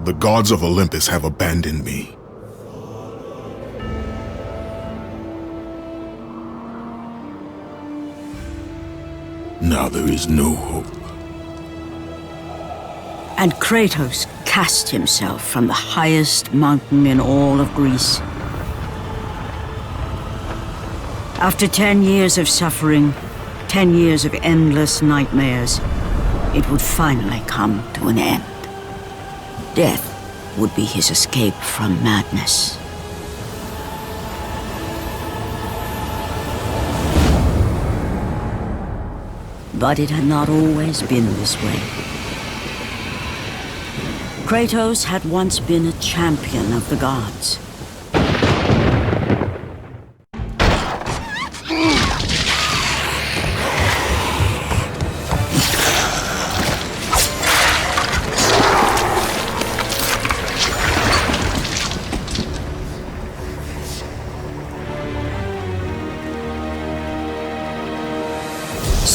The gods of Olympus have abandoned me. Now there is no hope. And Kratos cast himself from the highest mountain in all of Greece. After 10 years of suffering, 10 years of endless nightmares, it would finally come to an end. Death would be his escape from madness. But it had not always been this way. Kratos had once been a champion of the gods.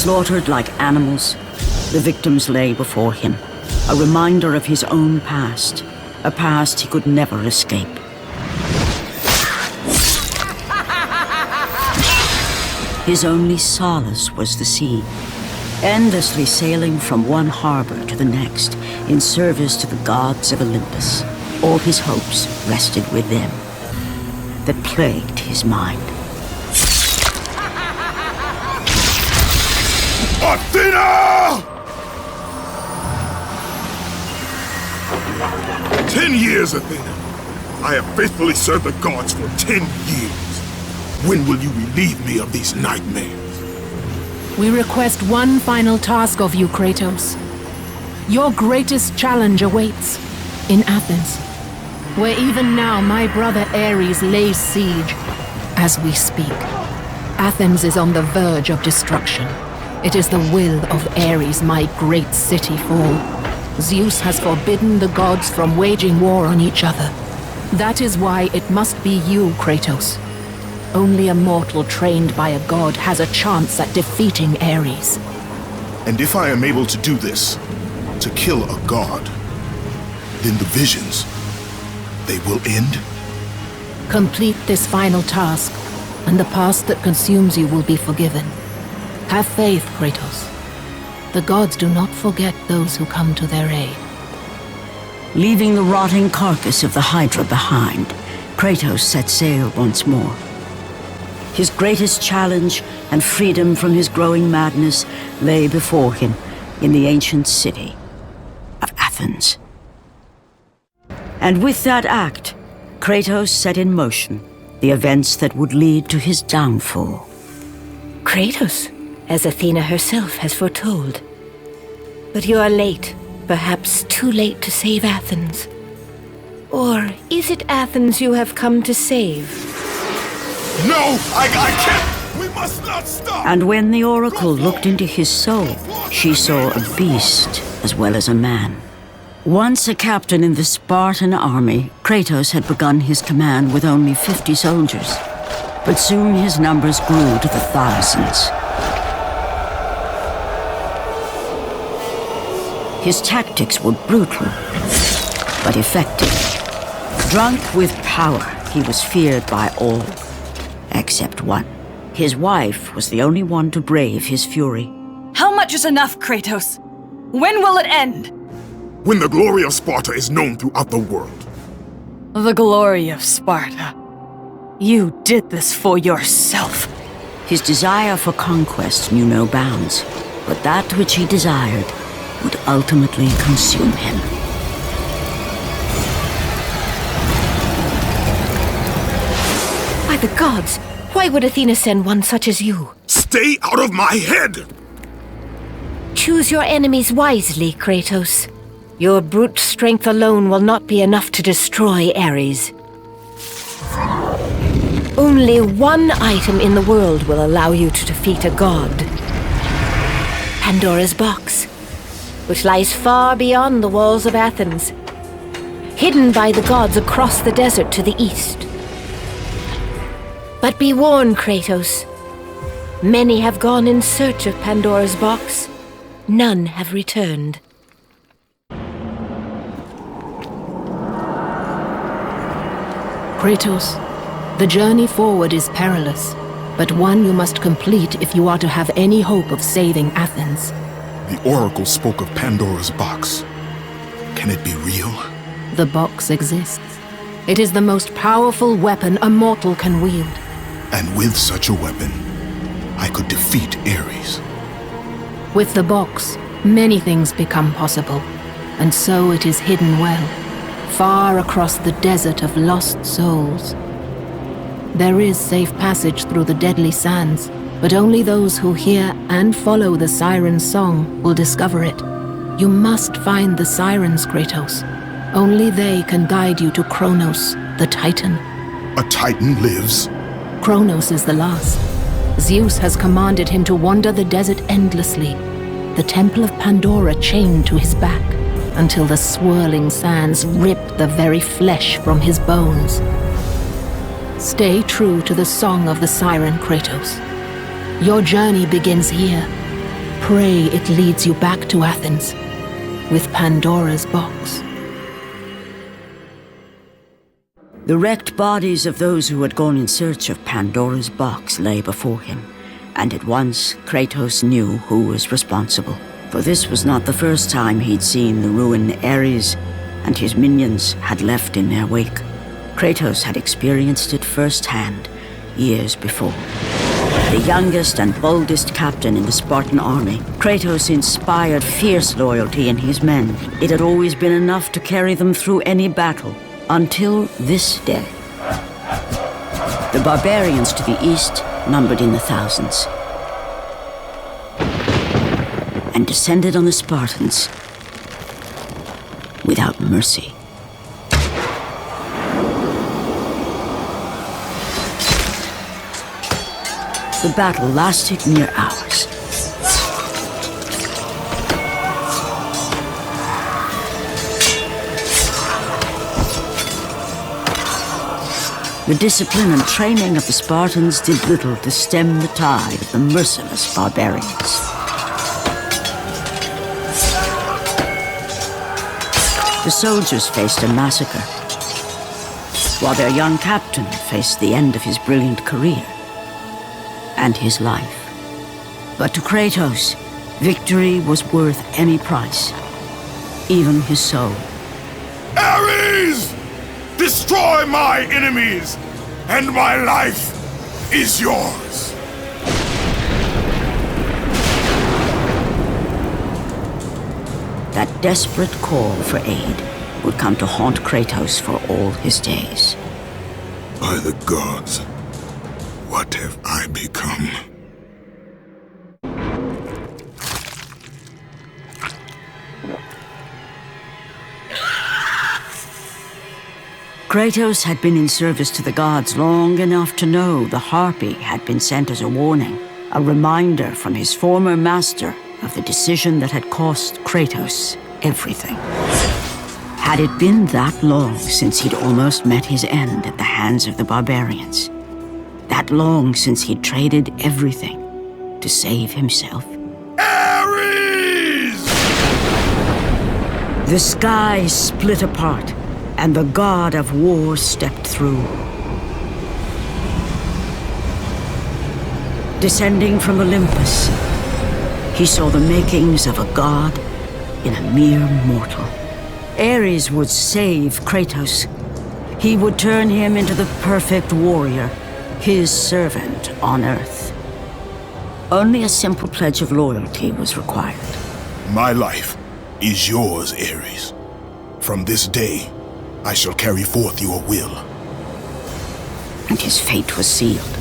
Slaughtered like animals, the victims lay before him, a reminder of his own past, a past he could never escape. His only solace was the sea, endlessly sailing from one harbor to the next in service to the gods of Olympus. All his hopes rested with them, that plagued his mind. Athena! 10 years, Athena. I have faithfully served the gods for 10 years. When will you relieve me of these nightmares? We request one final task of you, Kratos. Your greatest challenge awaits in Athens, where even now my brother Ares lays siege as we speak. Athens is on the verge of destruction. It is the will of Ares my great city fall. Zeus has forbidden the gods from waging war on each other. That is why it must be you, Kratos. Only a mortal trained by a god has a chance at defeating Ares. And if I am able to do this, to kill a god, then the visions, they will end? Complete this final task, and the past that consumes you will be forgiven. Have faith, Kratos. The gods do not forget those who come to their aid. Leaving the rotting carcass of the Hydra behind, Kratos set sail once more. His greatest challenge and freedom from his growing madness lay before him in the ancient city of Athens. And with that act, Kratos set in motion the events that would lead to his downfall. Kratos, as Athena herself has foretold. But you are late, perhaps too late to save Athens. Or is it Athens you have come to save? No! I can't! We must not stop! And when the Oracle looked into his soul, she saw a beast as well as a man. Once a captain in the Spartan army, Kratos had begun his command with only 50 soldiers. But soon his numbers grew to the thousands. His tactics were brutal, but effective. Drunk with power, he was feared by all, except one. His wife was the only one to brave his fury. How much is enough, Kratos? When will it end? When the glory of Sparta is known throughout the world. The glory of Sparta. You did this for yourself. His desire for conquest knew no bounds, but that which he desired would ultimately consume him. By the gods, why would Athena send one such as you? Stay out of my head! Choose your enemies wisely, Kratos. Your brute strength alone will not be enough to destroy Ares. Only one item in the world will allow you to defeat a god. Pandora's box, which lies far beyond the walls of Athens, hidden by the gods across the desert to the east. But be warned, Kratos. Many have gone in search of Pandora's box. None have returned. Kratos, the journey forward is perilous, but one you must complete if you are to have any hope of saving Athens. The Oracle spoke of Pandora's box. Can it be real? The box exists. It is the most powerful weapon a mortal can wield. And with such a weapon, I could defeat Ares. With the box, many things become possible, and so it is hidden well, far across the desert of lost souls. There is safe passage through the deadly sands, but only those who hear and follow the siren's song will discover it. You must find the sirens, Kratos. Only they can guide you to Kronos, the Titan. A Titan lives? Kronos is the last. Zeus has commanded him to wander the desert endlessly, the temple of Pandora chained to his back, until the swirling sands rip the very flesh from his bones. Stay true to the song of the siren, Kratos. Your journey begins here. Pray it leads you back to Athens, with Pandora's box. The wrecked bodies of those who had gone in search of Pandora's box lay before him, and at once Kratos knew who was responsible. For this was not the first time he'd seen the ruin Ares and his minions had left in their wake. Kratos had experienced it firsthand years before. The youngest and boldest captain in the Spartan army, Kratos inspired fierce loyalty in his men. It had always been enough to carry them through any battle, until this day. The barbarians to the east numbered in the thousands, and descended on the Spartans without mercy. The battle lasted near hours. The discipline and training of the Spartans did little to stem the tide of the merciless barbarians. The soldiers faced a massacre, while their young captain faced the end of his brilliant career and his life. But to Kratos, victory was worth any price, even his soul. Ares! Destroy my enemies, and my life is yours. That desperate call for aid would come to haunt Kratos for all his days. By the gods, what have I become? Kratos had been in service to the gods long enough to know the Harpy had been sent as a warning, a reminder from his former master of the decision that had cost Kratos everything. Had it been that long since he'd almost met his end at the hands of the barbarians? That long since he'd traded everything to save himself? Ares! The sky split apart, and the god of war stepped through. Descending from Olympus, he saw the makings of a god in a mere mortal. Ares would save Kratos. He would turn him into the perfect warrior, his servant on Earth. Only a simple pledge of loyalty was required. My life is yours, Ares. From this day, I shall carry forth your will. And his fate was sealed.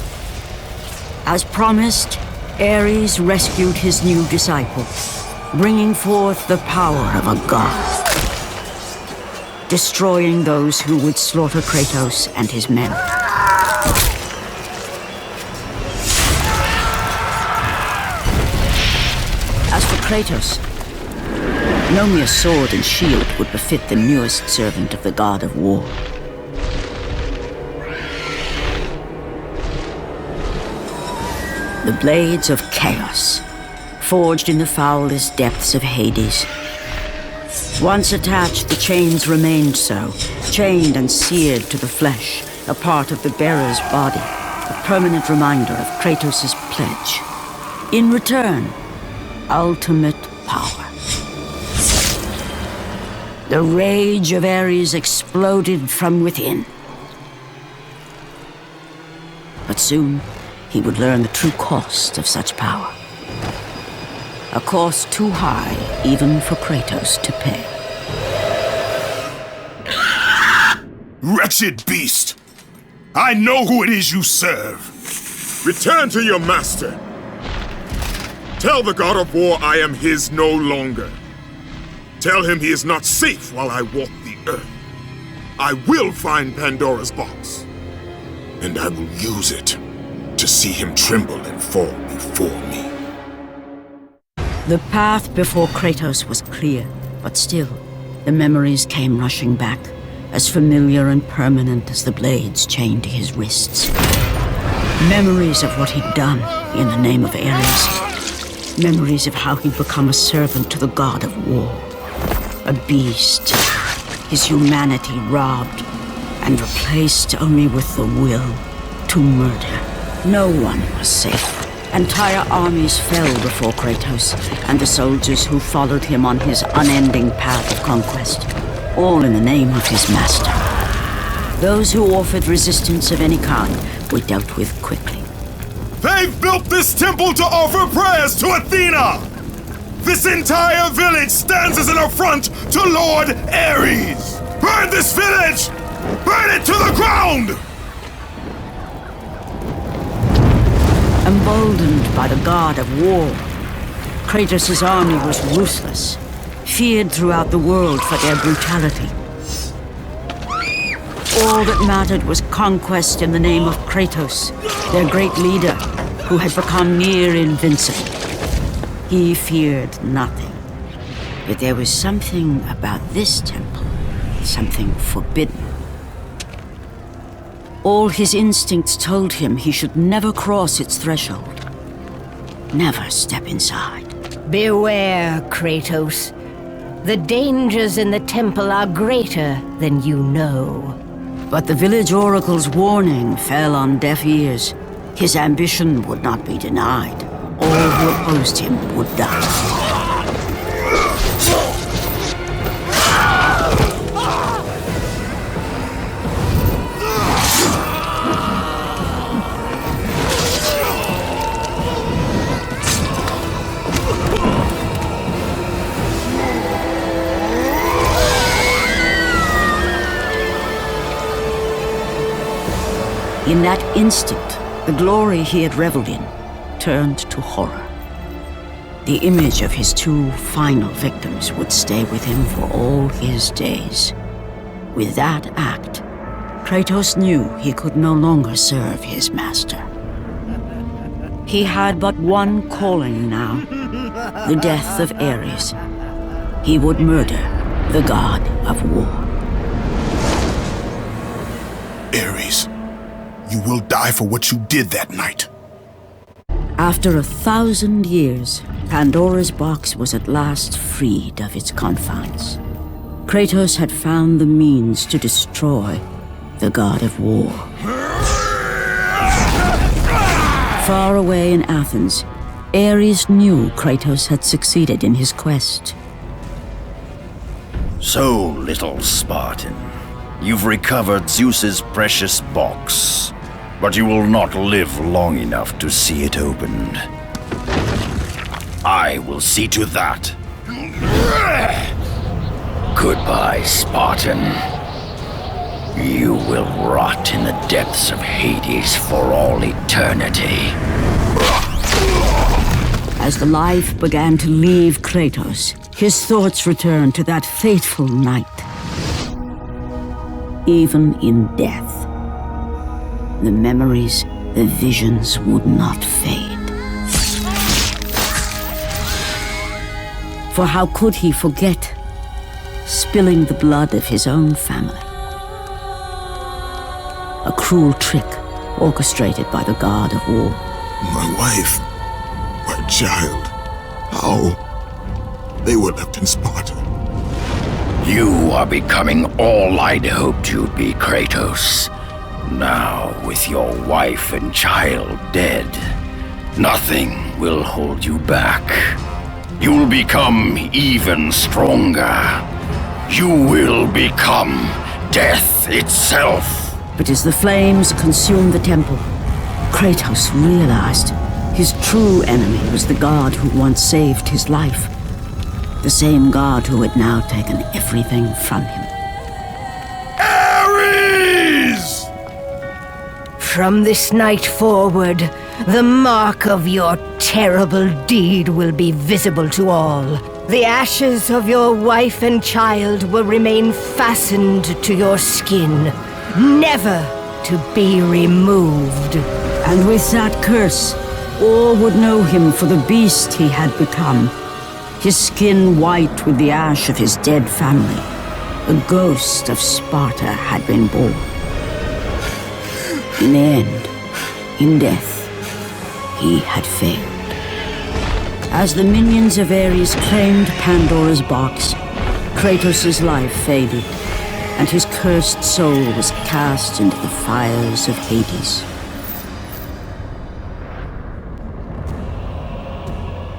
As promised, Ares rescued his new disciple, bringing forth the power of a god, destroying those who would slaughter Kratos and his men. As for Kratos, no mere sword and shield would befit the newest servant of the god of war. The blades of chaos, forged in the foulest depths of Hades. Once attached, the chains remained so, chained and seared to the flesh a part of the bearer's body, a permanent reminder of Kratos' pledge. In return, ultimate power. The rage of Ares exploded from within. But soon, he would learn the true cost of such power. A cost too high even for Kratos to pay. Wretched beast! I know who it is you serve! Return to your master! Tell the god of war I am his no longer. Tell him he is not safe while I walk the earth. I will find Pandora's box. And I will use it to see him tremble and fall before me. The path before Kratos was clear, but still, the memories came rushing back, as familiar and permanent as the blades chained to his wrists. Memories of what he'd done in the name of Ares. Memories of how he'd become a servant to the god of war. A beast, his humanity robbed and replaced only with the will to murder. No one was safe. Entire armies fell before Kratos and the soldiers who followed him on his unending path of conquest, all in the name of his master. Those who offered resistance of any kind were dealt with quickly. They've built this temple to offer prayers to Athena! This entire village stands as an affront to Lord Ares! Burn this village! Burn it to the ground! Emboldened by the god of war, Kratos' army was ruthless, feared throughout the world for their brutality. All that mattered was conquest in the name of Kratos, their great leader, who had become near invincible. He feared nothing. But there was something about this temple, something forbidden. All his instincts told him he should never cross its threshold. Never step inside. Beware, Kratos. The dangers in the temple are greater than you know. But the village oracle's warning fell on deaf ears. His ambition would not be denied. All who opposed him would die. In that instant, the glory he had reveled in turned to horror. The image of his two final victims would stay with him for all his days. With that act, Kratos knew he could no longer serve his master. He had but one calling now, the death of Ares. He would murder the god of war. Ares, you will die for what you did that night. After 1,000 years, Pandora's box was at last freed of its confines. Kratos had found the means to destroy the god of war. Far away in Athens, Ares knew Kratos had succeeded in his quest. So, little Spartan, you've recovered Zeus's precious box, but you will not live long enough to see it opened. I will see to that. Goodbye, Spartan. You will rot in the depths of Hades for all eternity. As the life began to leave Kratos, his thoughts returned to that fateful night. Even in death, the memories, the visions would not fade. For how could he forget spilling the blood of his own family? A cruel trick orchestrated by the god of war. My wife, my child, how? They were left in Sparta. You are becoming all I'd hoped you'd be, Kratos. Now, with your wife and child dead, nothing will hold you back. You'll become even stronger. You will become death itself. But as the flames consumed the temple, Kratos realized his true enemy was the god who once saved his life. The same god who had now taken everything from him. Ares! From this night forward, the mark of your terrible deed will be visible to all. The ashes of your wife and child will remain fastened to your skin, never to be removed. And with that curse, all would know him for the beast he had become. His skin white with the ash of his dead family. The ghost of Sparta had been born. In the end, in death, he had failed. As the minions of Ares claimed Pandora's box, Kratos' life faded, and his cursed soul was cast into the fires of Hades.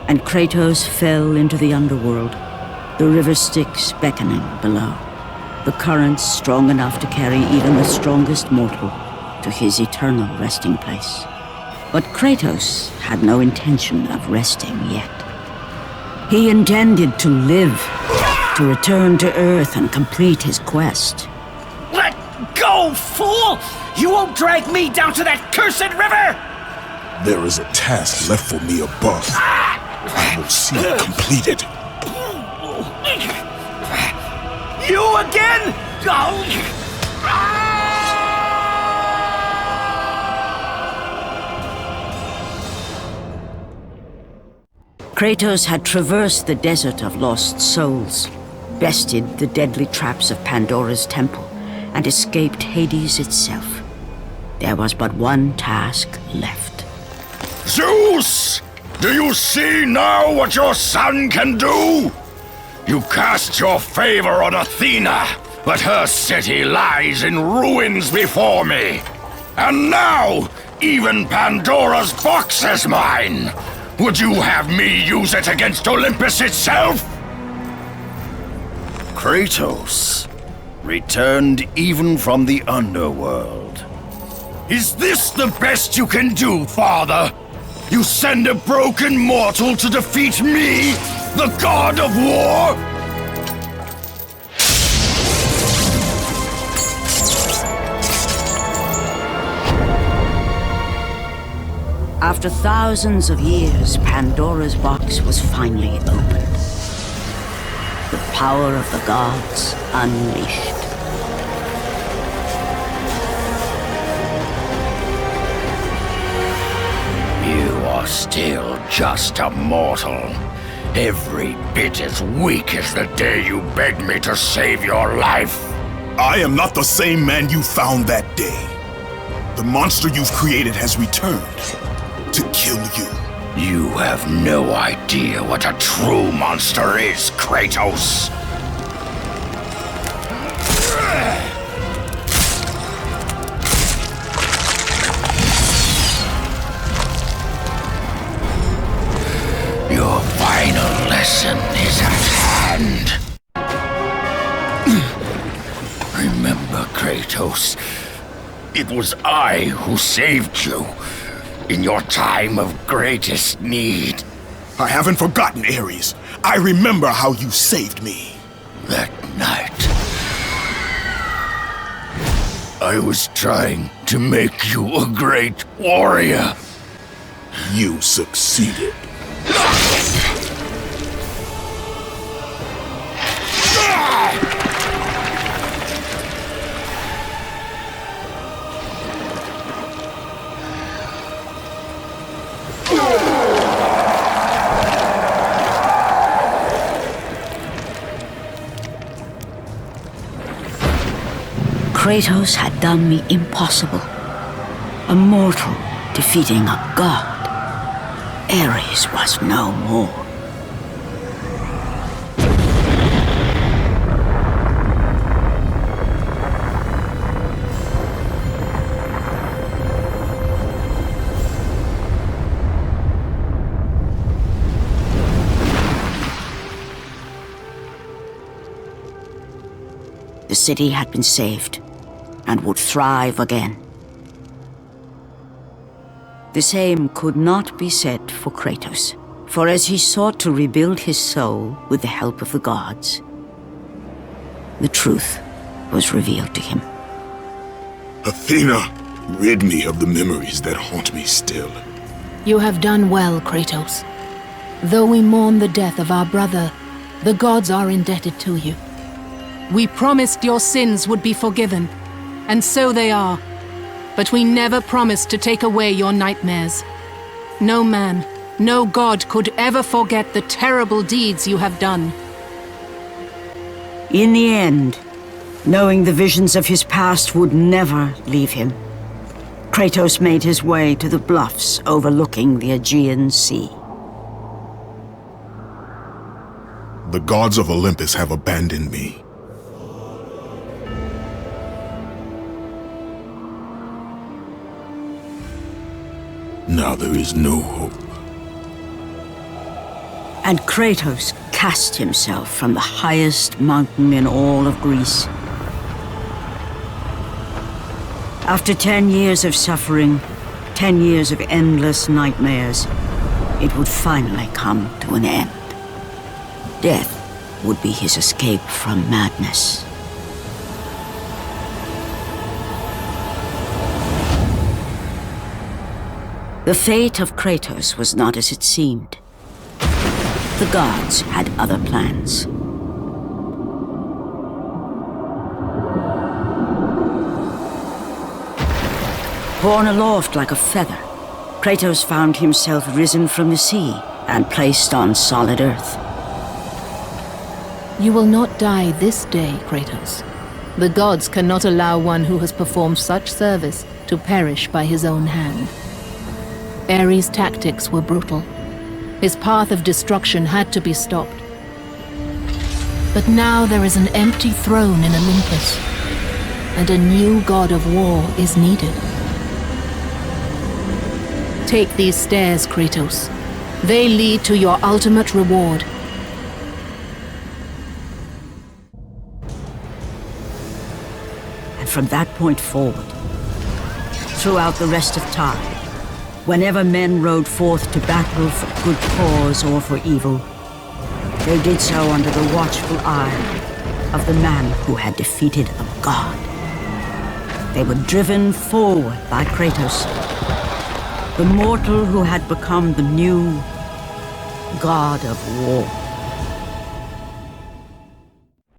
And Kratos fell into the underworld, the river Styx beckoning below, the currents strong enough to carry even the strongest mortal to his eternal resting place. But Kratos had no intention of resting yet. He intended to live, to return to Earth and complete his quest. Let go, fool! You won't drag me down to that cursed river! There is a task left for me above. I will see it completed. You again? Kratos had traversed the desert of lost souls, bested the deadly traps of Pandora's temple, and escaped Hades itself. There was but one task left. Zeus! Do you see now what your son can do? You cast your favor on Athena, but her city lies in ruins before me. And now, even Pandora's box is mine. Would you have me use it against Olympus itself? Kratos, returned even from the underworld. Is this the best you can do, father? You send a broken mortal to defeat me, the god of war? After thousands of years, Pandora's box was finally opened. The power of the gods unleashed. You are still just a mortal. Every bit as weak as the day you begged me to save your life. I am not the same man you found that day. The monster you've created has returned to kill you. You have no idea what a true monster is, Kratos. Your final lesson is at hand. Remember, Kratos, it was I who saved you in your time of greatest need. I haven't forgotten, Ares. I remember how you saved me. That night, I was trying to make you a great warrior. You succeeded. Kratos had done the impossible. A mortal defeating a god. Ares was no more. the city had been saved and would thrive again. The same could not be said for Kratos, for as he sought to rebuild his soul with the help of the gods, the truth was revealed to him. Athena, rid me of the memories that haunt me still. You have done well, Kratos. Though we mourn the death of our brother, the gods are indebted to you. We promised your sins would be forgiven, and so they are. But we never promised to take away your nightmares. No man, no god could ever forget the terrible deeds you have done. In the end, knowing the visions of his past would never leave him, Kratos made his way to the bluffs overlooking the Aegean Sea. The gods of Olympus have abandoned me. Now there is no hope. And Kratos cast himself from the highest mountain in all of Greece. After 10 years of suffering, 10 years of endless nightmares, it would finally come to an end. Death would be his escape from madness. The fate of Kratos was not as it seemed. The gods had other plans. Borne aloft like a feather, Kratos found himself risen from the sea and placed on solid earth. You will not die this day, Kratos. The gods cannot allow one who has performed such service to perish by his own hand. Ares' tactics were brutal. His path of destruction had to be stopped. But now there is an empty throne in Olympus, and a new god of war is needed. Take these stairs, Kratos. They lead to your ultimate reward. And from that point forward, throughout the rest of time, whenever men rode forth to battle for good cause or for evil, they did so under the watchful eye of the man who had defeated a god. They were driven forward by Kratos, the mortal who had become the new god of war.